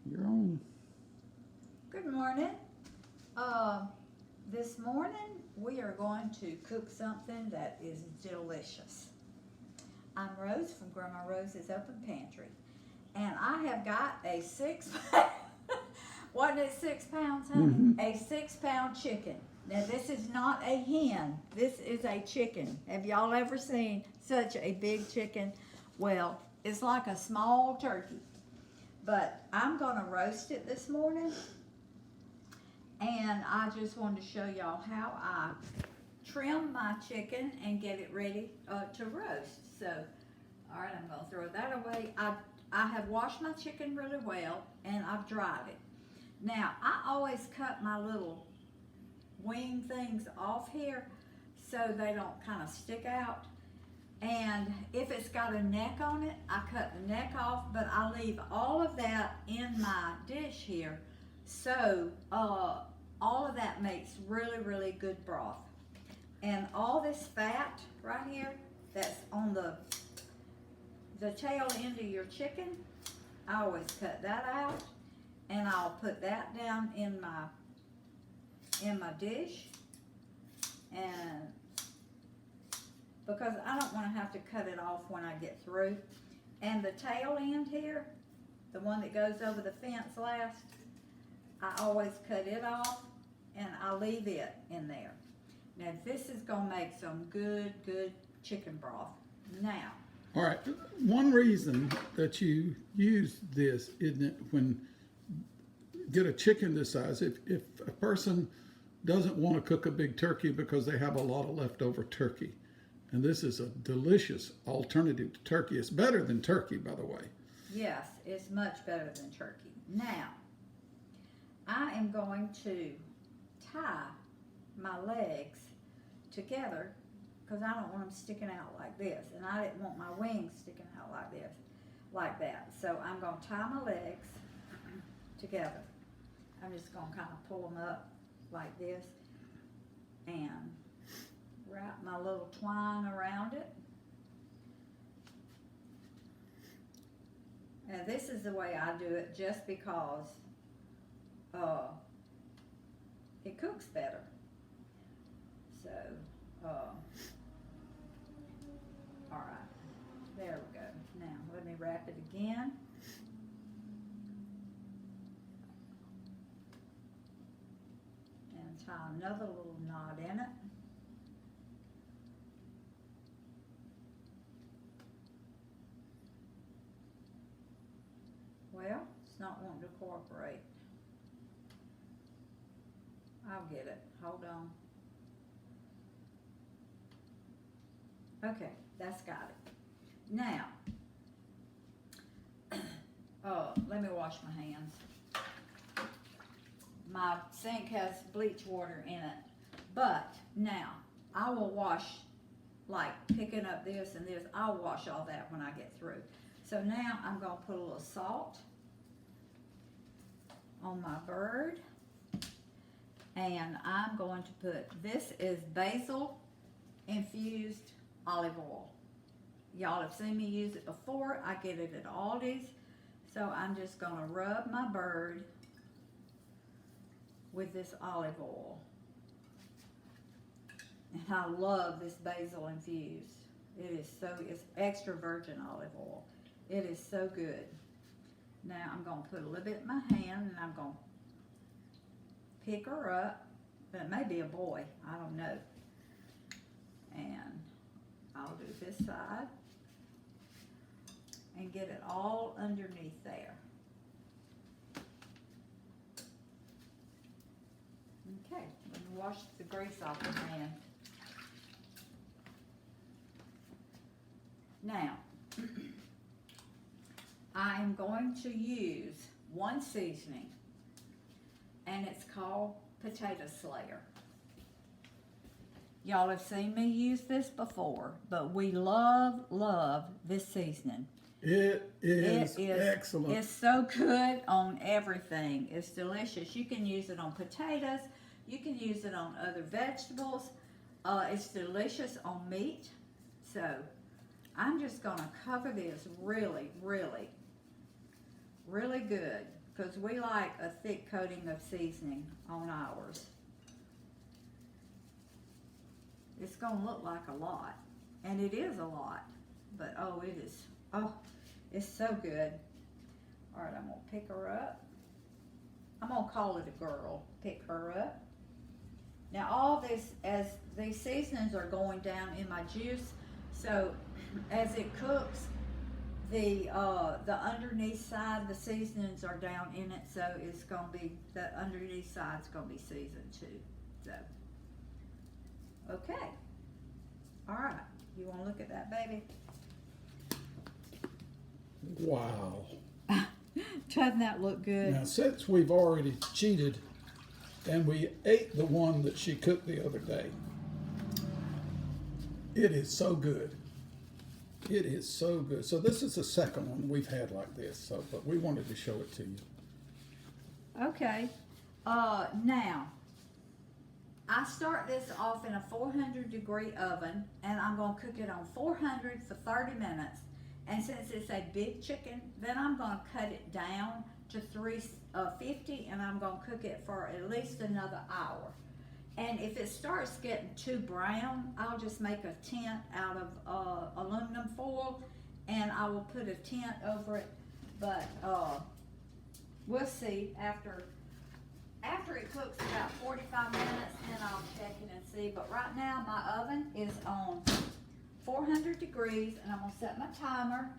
You're on. Good morning. This morning we are going to cook something that is delicious. I'm Rose from Grandma Rose's Open Pantry, and I have got a 6 pound, wasn't it 6 pounds, honey? A 6 pound chicken. Now this is not a hen, this is a chicken. Have y'all ever seen such a big chicken? Well, it's like a small turkey, but I'm gonna roast it this morning. And I just wanted to show y'all how I trim my chicken and get it ready to roast. So, all right, I'm gonna throw that away. I have washed my chicken really well and I've dried it. Now, I always cut my little wing things off here so they don't kind of stick out. And if it's got a neck on it, I cut the neck off, but I leave all of that in my dish here. So all of that makes really, really good broth. And all this fat right here that's on the tail end of your chicken, I always cut that out, and I'll put that down in my dish. And because I don't want to have to cut it off when I get through. And the tail end here, the one that goes over the fence last, I always cut it off and I leave it in there. Now this is gonna make some good chicken broth. Now. All right. One reason that you use this, isn't it, when get a chicken this size, if a person doesn't want to cook a big turkey because they have a lot of leftover turkey, and this is a delicious alternative to turkey. It's better than turkey, by the way. Yes, it's much better than turkey. Now, I am going to tie my legs together because I don't want them sticking out like this, and I didn't want my wings sticking out like this, like that. So I'm going to tie my legs together. I'm just going to kind of pull them up like this and wrap my little twine around it. Now this is the way I do it just because it cooks better. So, all right, there we go. Now let me wrap it again. And tie another little knot in it. Well, it's not wanting to cooperate. I'll get it. Hold on. Okay, that's got it. Now, let me wash my hands. My sink has bleach water in it. But now, I will wash, like picking up this and this, I'll wash all that when I get through. So now I'm going to put a little salt on my bird. And I'm going to put, this is basil infused olive oil. Y'all have seen me use it before. I get it at Aldi's. So I'm just going to rub my bird with this olive oil. And I love this basil infused. It's extra virgin olive oil. It is so good. Now I'm going to put a little bit in my hand and I'm going to pick her up. But it may be a boy. I don't know. And I'll do this side and get it all underneath there. Okay, let me wash the grease off the pan. Now, I am going to use one seasoning, and it's called Potato Slayer. Y'all have seen me use this before, but we love this seasoning. It is excellent. It's so good on everything. It's delicious. You can use it on potatoes. You can use it on other vegetables. It's delicious on meat. So I'm just going to cover this really good because we like a thick coating of seasoning on ours. It's gonna look like a lot, and it is a lot, but oh, it is, oh, it's so good. All right, I'm gonna pick her up. I'm gonna call it a girl. Pick her up. Now all this, as these seasonings are going down in my juice, so as it cooks, the underneath side, the seasonings are down in it, so it's gonna be, the underneath side's gonna be seasoned too. So, okay. All right, you wanna look at that, baby? Wow. Doesn't that look good? Now, since we've already cheated and we ate the one that she cooked the other day, it is so good. It is so good. So this is the second one we've had like this, so but we wanted to show it to you. Okay. Now, I start this off in a 400-degree oven, and I'm going to cook it on 400 for 30 minutes. And since it's a big chicken, then I'm going to cut it down to 350, and I'm going to cook it for at least another hour. And if it starts getting too brown, I'll just make a tent out of aluminum foil, and I will put a tent over it. But we'll see after it cooks about 45 minutes, then I'll check it and see. But right now my oven is on 400 degrees, and I'm gonna set my timer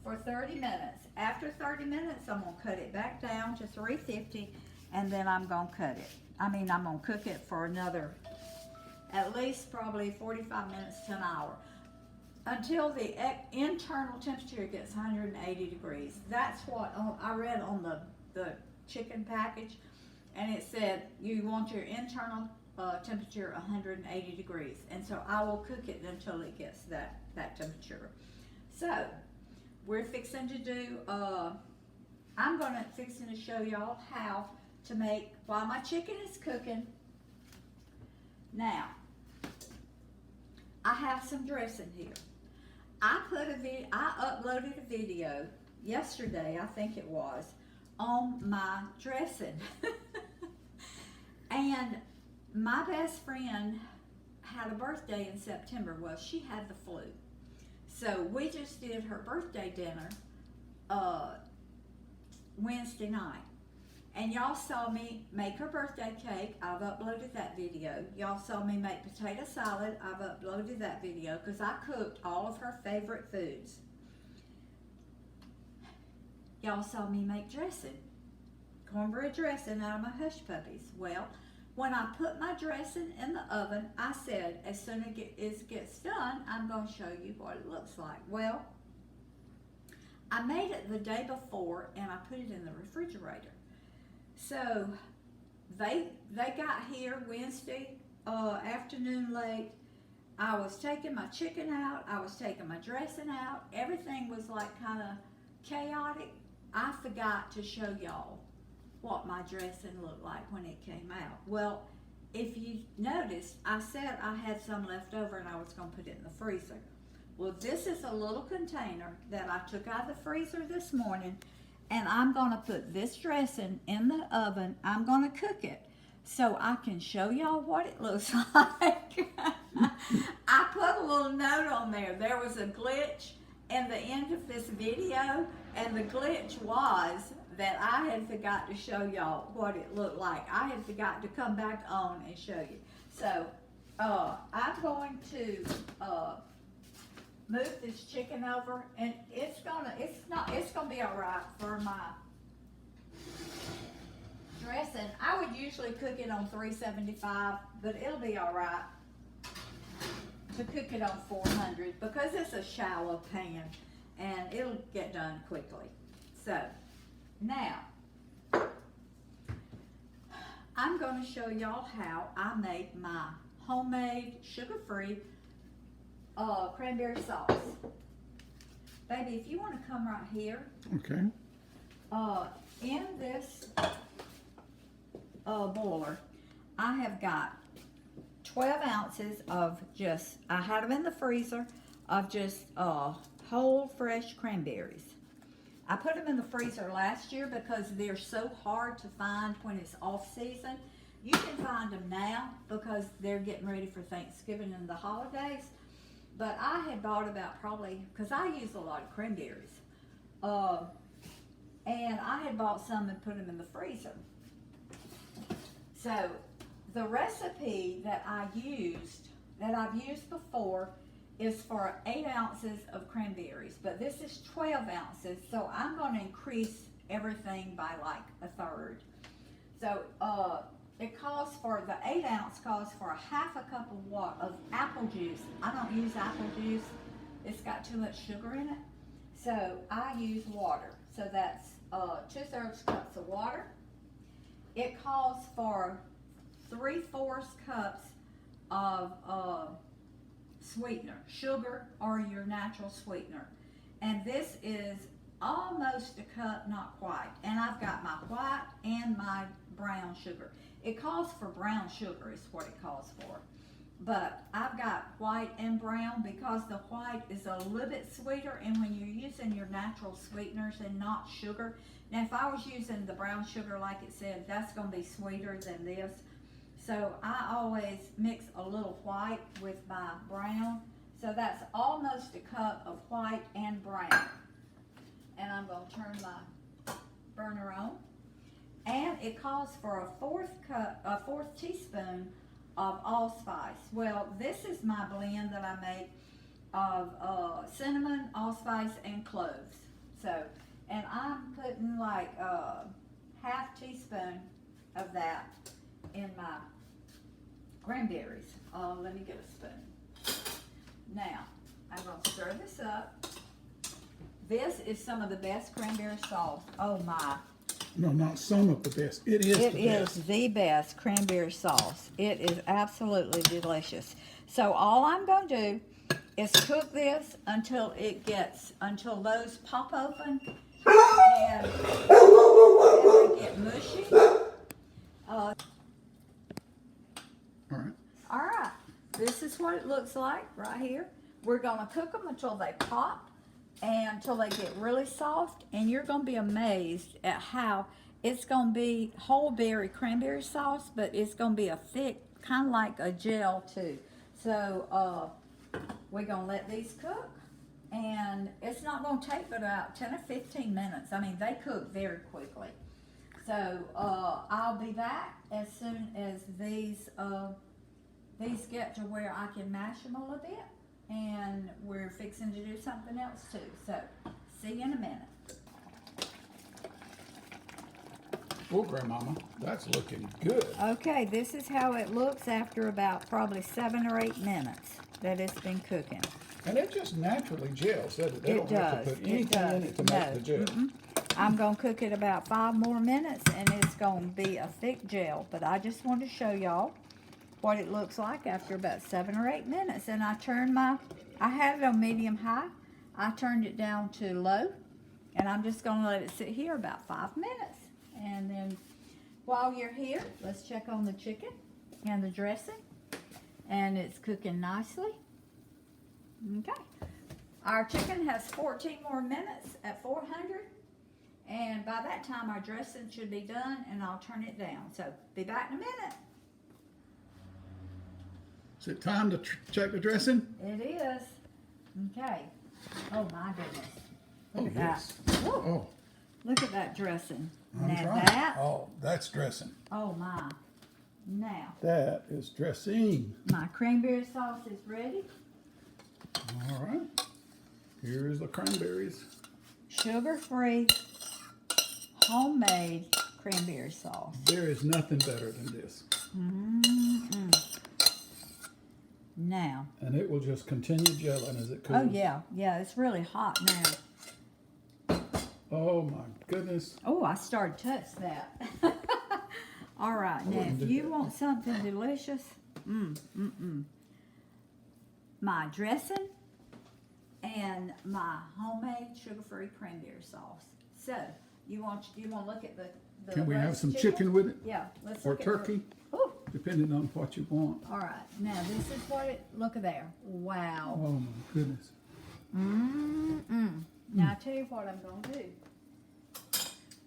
for 30 minutes. After 30 minutes, I'm gonna cut it back down to 350, and then I'm gonna I'm gonna cook it for another, at least probably 45 minutes to an hour, until the internal temperature gets 180 degrees. That's what I read on the chicken package, and it said you want your internal temperature 180 degrees, and so I will cook it until it gets that temperature. So we're fixing to do I'm fixing to show y'all how to make, while my chicken is cooking. Now I have some dressing here. I uploaded a video yesterday, I think it was, on my dressing. And my best friend had a birthday in September. Well, she had the flu. So we just did her birthday dinner Wednesday night. And y'all saw me make her birthday cake. I've uploaded that video. Y'all saw me make potato salad. I've uploaded that video because I cooked all of her favorite foods. Y'all saw me make dressing, cornbread dressing out of my hush puppies. Well, when I put my dressing in the oven, I said, as soon as it gets done, I'm going to show you what it looks like. Well, I made it the day before, and I put it in the refrigerator. So they got here Wednesday afternoon late. I was taking my chicken out. I was taking my dressing out. Everything was like kind of chaotic. I forgot to show y'all what my dressing looked like when it came out. Well, if you noticed, I said I had some left over and I was going to put it in the freezer. Well, this is a little container that I took out of the freezer this morning, and I'm going to put this dressing in the oven. I'm going to cook it so I can show y'all what it looks like. I put a little note on there. There was a glitch in the end of this video, and the glitch was that I had forgot to show y'all what it looked like. I had forgot to come back on and show you. So I'm going to move this chicken over, and it's gonna be all right for my dressing. I would usually cook it on 375, but it'll be all right to cook it on 400 because it's a shallow pan and it'll get done quickly. So now I'm going to show y'all how I make my homemade sugar-free cranberry sauce. Baby, if you want to come right here. Okay. In this boiler, I have got 12 ounces of just, I had them in the freezer, of just whole fresh cranberries. I put them in the freezer last year because they're so hard to find when it's off season. You can find them now because they're getting ready for Thanksgiving and the holidays. But I had bought about probably, because I use a lot of cranberries. And I had bought some and put them in the freezer. So the recipe that I've used before, is for 8 ounces of cranberries, but this is 12 ounces, so I'm going to increase everything by like a third. So it calls for, the 8 ounce calls for a half a cup of apple juice. I don't use apple juice, it's got too much sugar in it, so I use water. So that's 2/3 cups of water. It calls for 3/4 cups of sweetener, sugar or your natural sweetener. And this is almost a cup, not quite. And I've got my white and my brown sugar. It calls for brown sugar is what it calls for. But I've got white and brown because the white is a little bit sweeter, and when you're using your natural sweeteners and not sugar. Now if I was using the brown sugar like it said, that's going to be sweeter than this. So I always mix a little white with my brown. So that's almost a cup of white and brown. And I'm going to turn my burner on. And it calls for a 4th teaspoon of allspice. Well, this is my blend that I make of cinnamon, allspice, and cloves. So, and I'm putting like a half teaspoon of that in my cranberries. Let me get a spoon. Now, I'm going to stir this up. This is some of the best cranberry sauce. Oh my. No, not some of the best. It is the best. It is the best cranberry sauce. It is absolutely delicious. So all I'm going to do is cook this until those pop open and they get mushy. All right. All right, this is what it looks like right here. We're going to cook them until they pop and until they get really soft, and you're going to be amazed at how it's going to be whole berry cranberry sauce, but it's going to be a thick, kind of like a gel too. So we're going to let these cook, and it's not going to take but about 10 or 15 minutes. I mean, they cook very quickly. So I'll be back as soon as these get to where I can mash them a little bit, and we're fixing to do something else too. So see you in a minute. Well, Grandmama, that's looking good. Okay, this is how it looks after about probably 7 or 8 minutes that it's been cooking. And it just naturally gels, doesn't it? They don't have to put anything in it to make the gel. I'm going to cook it about 5 more minutes, and it's going to be a thick gel. But I just want to show y'all what it looks like after about 7 or 8 minutes. And I had it on medium high. I turned it down to low, and I'm just going to let it sit here about 5 minutes. And then while you're here, let's check on the chicken and the dressing. And it's cooking nicely. Okay. Our chicken has 14 more minutes at 400. And by that time, our dressing should be done, and I'll turn it down. So be back in a minute. Is it time to check the dressing? It is. Okay. Oh my goodness. Look at yes. that. Woo. Oh. Look at that dressing. I'm Now trying. that. Oh, that's dressing. Oh my. Now. That is dressing. My cranberry sauce is ready. All right. Here's the cranberries. Sugar-free, homemade cranberry sauce. There is nothing better than this. Now. And it will just continue gelling as it cools. Oh yeah, yeah, it's really hot now. Oh my goodness. Oh, I started to touch that. All right, now if you want something delicious, my dressing and my homemade sugar-free cranberry sauce. So you want to look at the Can we have roast some chicken with it? Yeah, let's Or look turkey? Ooh. Depending on what you want. All right, now this is what it. Look at there. Wow. Oh my goodness. Now I tell you what I'm gonna do.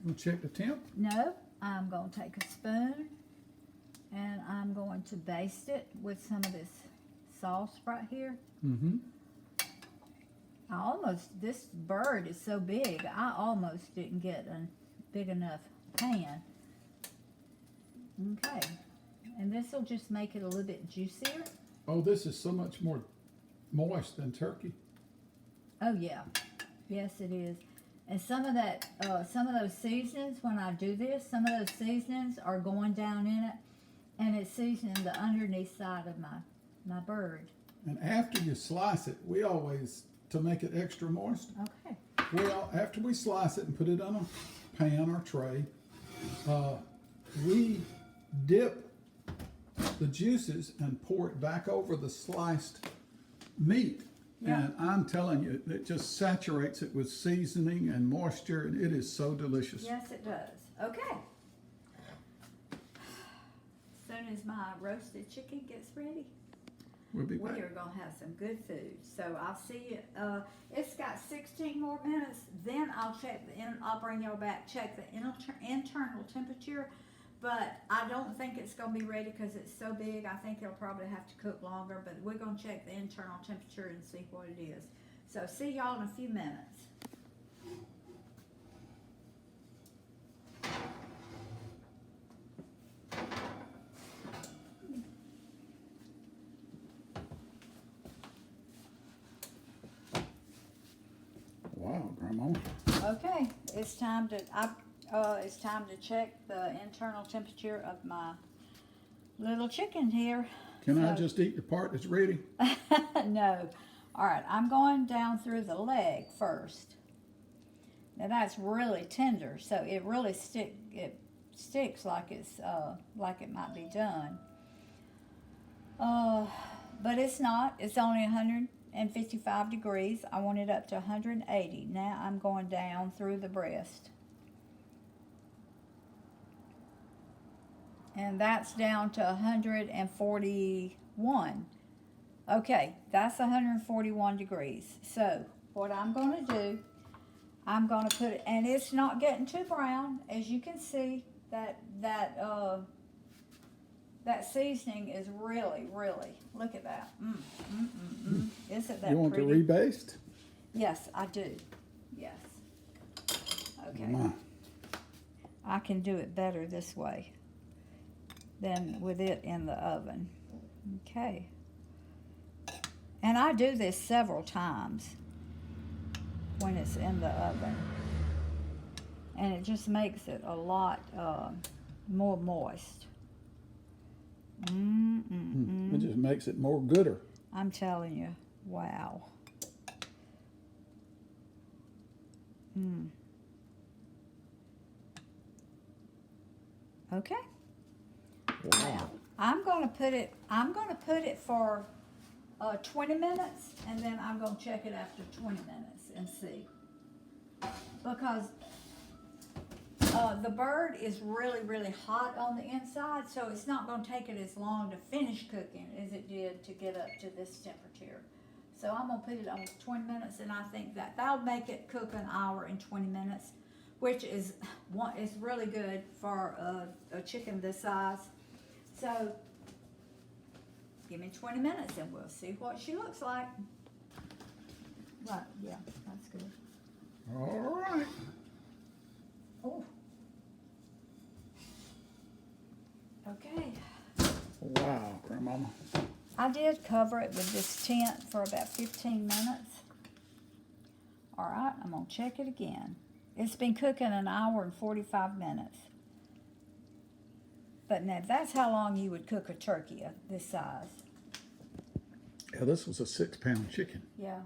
We'll check the temp. No, I'm going to take a spoon and I'm going to baste it with some of this sauce right here. Mm-hmm. This bird is so big, I almost didn't get a big enough pan. Okay, and this will just make it a little bit juicier. Oh, this is so much more moist than turkey. Oh yeah, yes it is. And some of those seasonings, when I do this, some of those seasonings are going down in it, and it's seasoning the underneath side of my bird. And after you slice it, we always, to make it extra moist, Okay. well, after we slice it and put it on a pan or tray, we dip the juices and pour it back over the sliced meat. Yeah. And I'm telling you, it just saturates it with seasoning and moisture, and it is so delicious. Yes, it does. Okay. As soon as my roasted chicken gets ready, We'll be we back. are going to have some good food. So I'll see you. It's got 16 more minutes. Then I'll I'll bring y'all back, check the internal temperature. But I don't think it's going to be ready because it's so big. I think it'll probably have to cook longer. But we're going to check the internal temperature and see what it is. So see y'all in a few minutes. Wow, Grandma. Okay, it's time to check the internal temperature of my little chicken here. Can I So- just eat the part that's ready? No. All right, I'm going down through the leg first. Now that's really tender, so it really sticks like it's like it might be done. But it's not. It's only 155 degrees. I want it up to 180. Now I'm going down through the breast. And that's down to 141. Okay, that's 141 degrees. So what I'm going to do, I'm going to put it, and it's not getting too brown. As you can see, that seasoning is really, look at that. Isn't that You want pretty? to rebaste? Yes, I do. Yes. Okay. Come on. I can do it better this way than with it in the oven. Okay. And I do this several times when it's in the oven. And it just makes it a lot more moist. It just makes it more gooder. I'm telling you, wow. Okay. Now, I'm going to put it for 20 minutes, and then I'm going to check it after 20 minutes and see. Because the bird is really hot on the inside, so it's not going to take it as long to finish cooking as it did to get up to this temperature. So I'm going to put it on 20 minutes, and I think that'll make it cook an hour and 20 minutes, which is really good for a chicken this size. So give me 20 minutes, and we'll see what she looks like. Right, yeah, that's good. All right. Oh. Okay. Wow, Grandmama. I did cover it with this tent for about 15 minutes. All right, I'm going to check it again. It's been cooking an hour and 45 minutes. But now, that's how long you would cook a turkey of this size. Yeah, this was a 6-pound chicken. Yeah.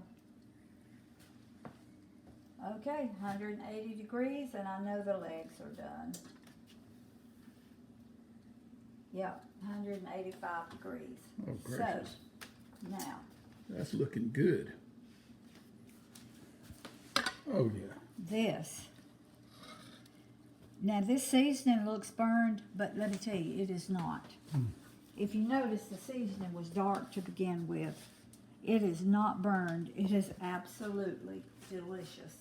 Okay, 180 degrees, and I know the legs are done. Yep, 185 degrees. Oh, gracious. So, now, That's looking good. Oh, yeah. this. Now, this seasoning looks burned, but let me tell you, it is not. If you notice, the seasoning was dark to begin with. It is not burned. It is absolutely delicious.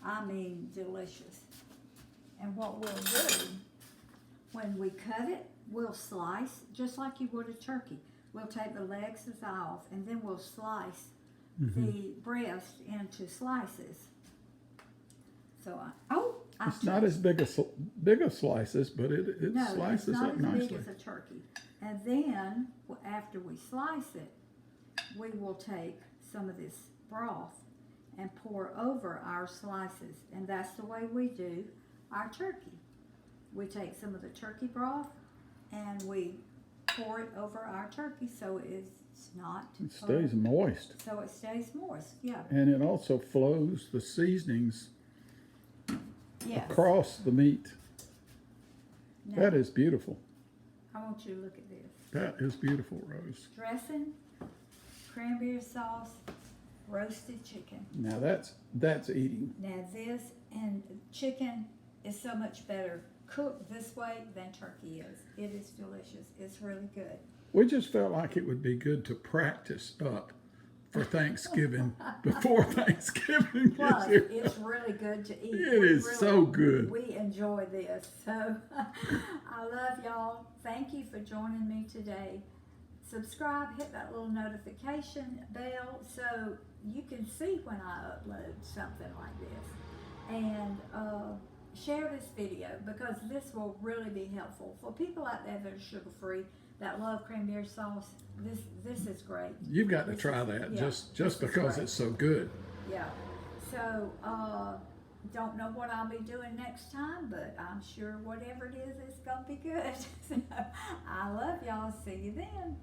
I mean, delicious. And what we'll do, when we cut it, we'll slice, just like you would a turkey. We'll take the legs off, and then we'll slice the breast into slices. So It's not as big a slices, but it no, slices it's not up as nicely. big as a turkey. And then, after we slice it, we will take some of this broth and pour over our slices. And that's the way we do our turkey. We take some of the turkey broth and we pour it over our turkey so it's not... It stays moist. So it stays moist, yeah. And it also flows the seasonings Yes. across the meat. Now, That is beautiful. I want you to look at this. That is beautiful, Rose. Dressing, cranberry sauce, roasted chicken. Now that's eating. Now this and chicken is so much better cooked this way than turkey is. It is delicious. It's really good. We just felt like it would be good to practice up for Thanksgiving before Thanksgiving Plus, gets here. it's really good to eat. It is so good. We enjoy this. So I love y'all. Thank you for joining me today. Subscribe, hit that little notification bell so you can see when I upload something like this. And share this video because this will really be helpful for people out there that are sugar-free, that love cranberry sauce. This is great. You've got to try that just because it's so good. Yeah. So don't know what I'll be doing next time, but I'm sure whatever it is, it's gonna be good. So, I love y'all. See you then.